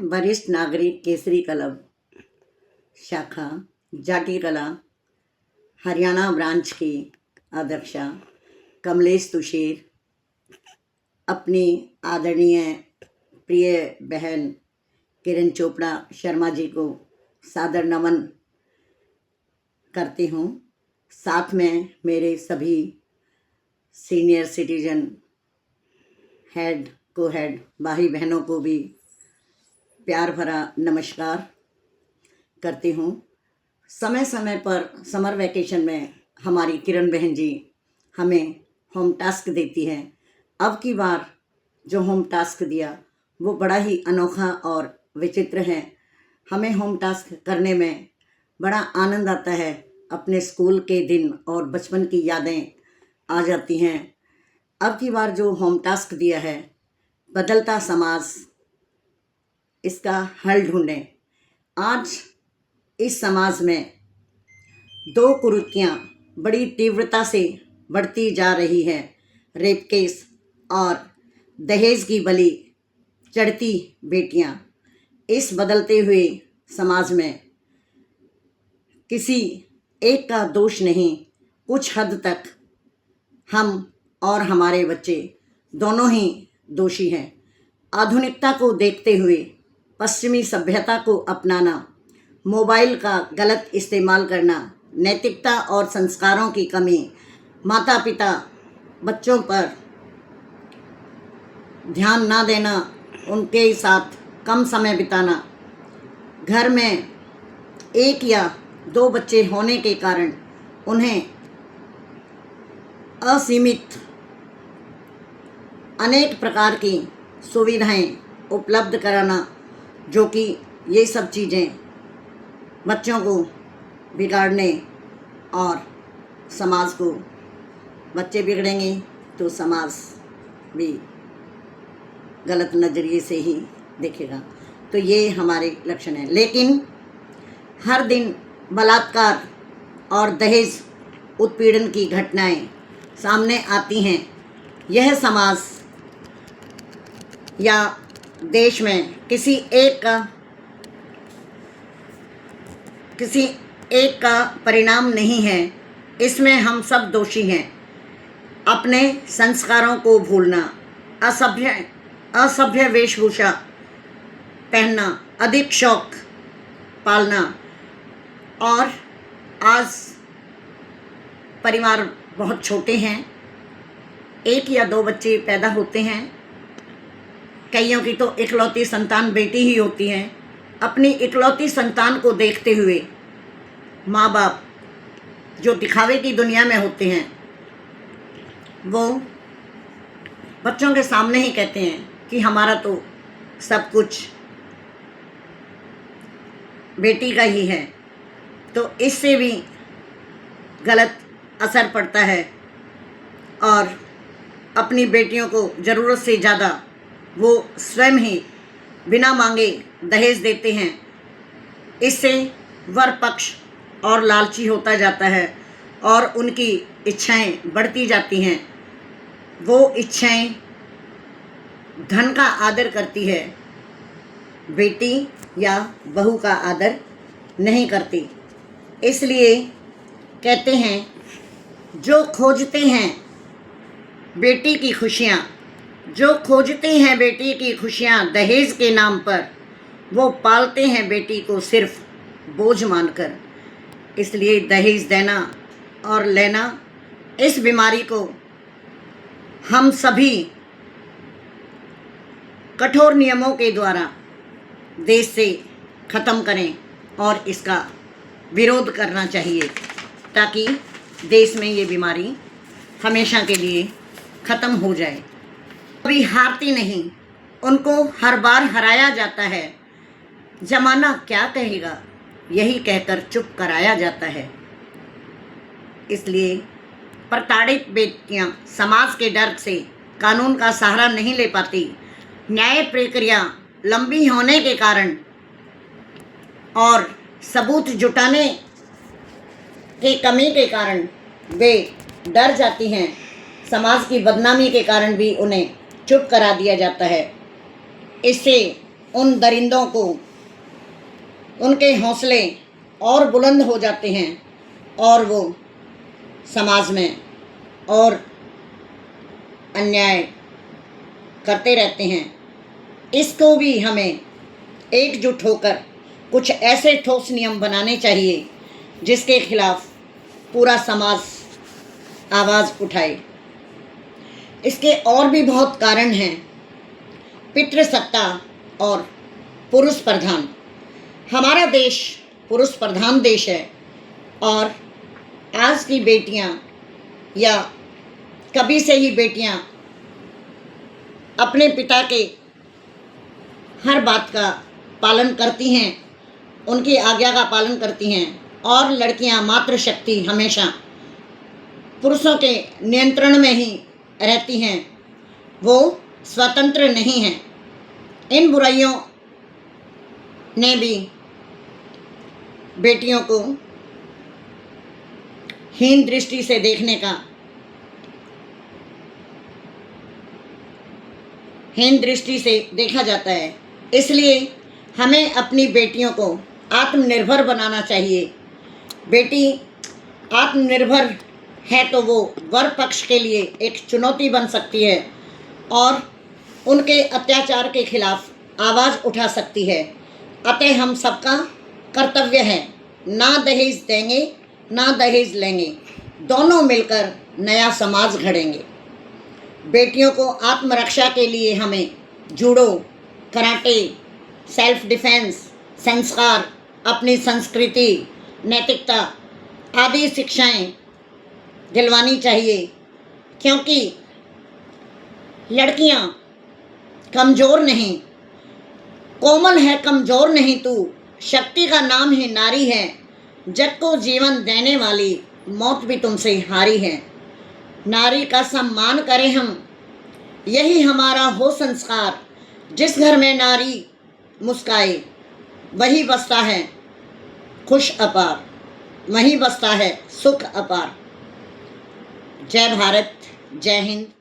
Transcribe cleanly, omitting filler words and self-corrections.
वरिष्ठ नागरिक केसरी क्लब शाखा जाटी कला हरियाणा ब्रांच की अध्यक्षा कमलेश तुषेर अपनी आदरणीय प्रिय बहन किरण चोपड़ा शर्मा जी को सादर नमन करती हूँ। साथ में मेरे सभी सीनियर सिटीजन हेड को हेड भाई बहनों को भी प्यार भरा नमस्कार करती हूँ। समय समय पर समर वैकेशन में हमारी किरण बहन जी हमें होम टास्क देती है। अब की बार जो होम टास्क दिया वो बड़ा ही अनोखा और विचित्र है। हमें होम टास्क करने में बड़ा आनंद आता है। अपने स्कूल के दिन और बचपन की यादें आ जाती हैं। अब की बार जो होम टास्क दिया है, बदलता समाज, इसका हल ढूंढें। आज इस समाज में दो कुरीतियाँ बड़ी तीव्रता से बढ़ती जा रही हैं। रेप केस और दहेज की बलि चढ़ती बेटियाँ। इस बदलते हुए समाज में किसी एक का दोष नहीं, कुछ हद तक हम और हमारे बच्चे दोनों ही दोषी हैं। आधुनिकता को देखते हुए पश्चिमी सभ्यता को अपनाना, मोबाइल का गलत इस्तेमाल करना, नैतिकता और संस्कारों की कमी, माता पिता बच्चों पर ध्यान ना देना, उनके साथ कम समय बिताना, घर में एक या दो बच्चे होने के कारण उन्हें असीमित अनेक प्रकार की सुविधाएं उपलब्ध कराना, जो कि ये सब चीज़ें बच्चों को बिगाड़ने और समाज को, बच्चे बिगड़ेंगे तो समाज भी गलत नज़रिए से ही देखेगा। तो ये हमारे लक्षण हैं। लेकिन हर दिन बलात्कार और दहेज उत्पीड़न की घटनाएं सामने आती हैं। यह समाज या देश में किसी एक का परिणाम नहीं है। इसमें हम सब दोषी हैं। अपने संस्कारों को भूलना, असभ्य वेशभूषा पहनना, अधिक शौक पालना, और आज परिवार बहुत छोटे हैं, एक या दो बच्चे पैदा होते हैं। कईयों की तो इकलौती संतान बेटी ही होती है। अपनी इकलौती संतान को देखते हुए माँ बाप जो दिखावे की दुनिया में होते हैं, वो बच्चों के सामने ही कहते हैं कि हमारा तो सब कुछ बेटी का ही है। तो इससे भी गलत असर पड़ता है और अपनी बेटियों को ज़रूरत से ज़्यादा वो स्वयं ही बिना मांगे दहेज देते हैं। इससे वर पक्ष और लालची होता जाता है और उनकी इच्छाएं बढ़ती जाती हैं। वो इच्छाएं धन का आदर करती है, बेटी या बहू का आदर नहीं करती। इसलिए कहते हैं, जो खोजते हैं बेटी की खुशियाँ, जो खोजते हैं बेटी की खुशियाँ दहेज के नाम पर, वो पालते हैं बेटी को सिर्फ बोझ मानकर। इसलिए दहेज देना और लेना, इस बीमारी को हम सभी कठोर नियमों के द्वारा देश से ख़त्म करें और इसका विरोध करना चाहिए, ताकि देश में ये बीमारी हमेशा के लिए ख़त्म हो जाए। कभी हारती नहीं, उनको हर बार हराया जाता है। ज़माना क्या कहेगा, यही कहकर चुप कराया जाता है। इसलिए प्रताड़ित बेटियां समाज के डर से कानून का सहारा नहीं ले पाती। न्याय प्रक्रिया लंबी होने के कारण और सबूत जुटाने की कमी के कारण वे डर जाती हैं। समाज की बदनामी के कारण भी उन्हें चुप करा दिया जाता है। इससे उन दरिंदों को उनके हौसले और बुलंद हो जाते हैं और वो समाज में और अन्याय करते रहते हैं। इसको भी हमें एकजुट होकर कुछ ऐसे ठोस नियम बनाने चाहिए जिसके खिलाफ पूरा समाज आवाज़ उठाए। इसके और भी बहुत कारण हैं। पितृसत्ता और पुरुष प्रधान, हमारा देश पुरुष प्रधान देश है और आज की बेटियां या कभी से ही बेटियां अपने पिता के हर बात का पालन करती हैं, उनकी आज्ञा का पालन करती हैं और लड़कियां मातृशक्ति हमेशा पुरुषों के नियंत्रण में ही रहती हैं, वो स्वतंत्र नहीं हैं। इन बुराइयों ने भी बेटियों को हीन दृष्टि से देखने का हीन दृष्टि से देखा जाता है। इसलिए हमें अपनी बेटियों को आत्मनिर्भर बनाना चाहिए। बेटी आत्मनिर्भर है तो वो वर पक्ष के लिए एक चुनौती बन सकती है और उनके अत्याचार के खिलाफ आवाज़ उठा सकती है। अतः हम सबका कर्तव्य है, ना दहेज देंगे ना दहेज लेंगे, दोनों मिलकर नया समाज गढ़ेंगे। बेटियों को आत्मरक्षा के लिए हमें जूडो, कराटे, सेल्फ डिफेंस, संस्कार, अपनी संस्कृति, नैतिकता आदि शिक्षाएं दिलवानी चाहिए, क्योंकि लड़कियां कमज़ोर नहीं, कोमल है कमज़ोर नहीं तू, शक्ति का नाम ही नारी है, जग को जीवन देने वाली मौत भी तुमसे हारी है। नारी का सम्मान करें हम, यही हमारा हो संस्कार। जिस घर में नारी मुस्काए वही बसता है खुश अपार, वहीं बसता है सुख अपार। जय भारत, जय हिंद।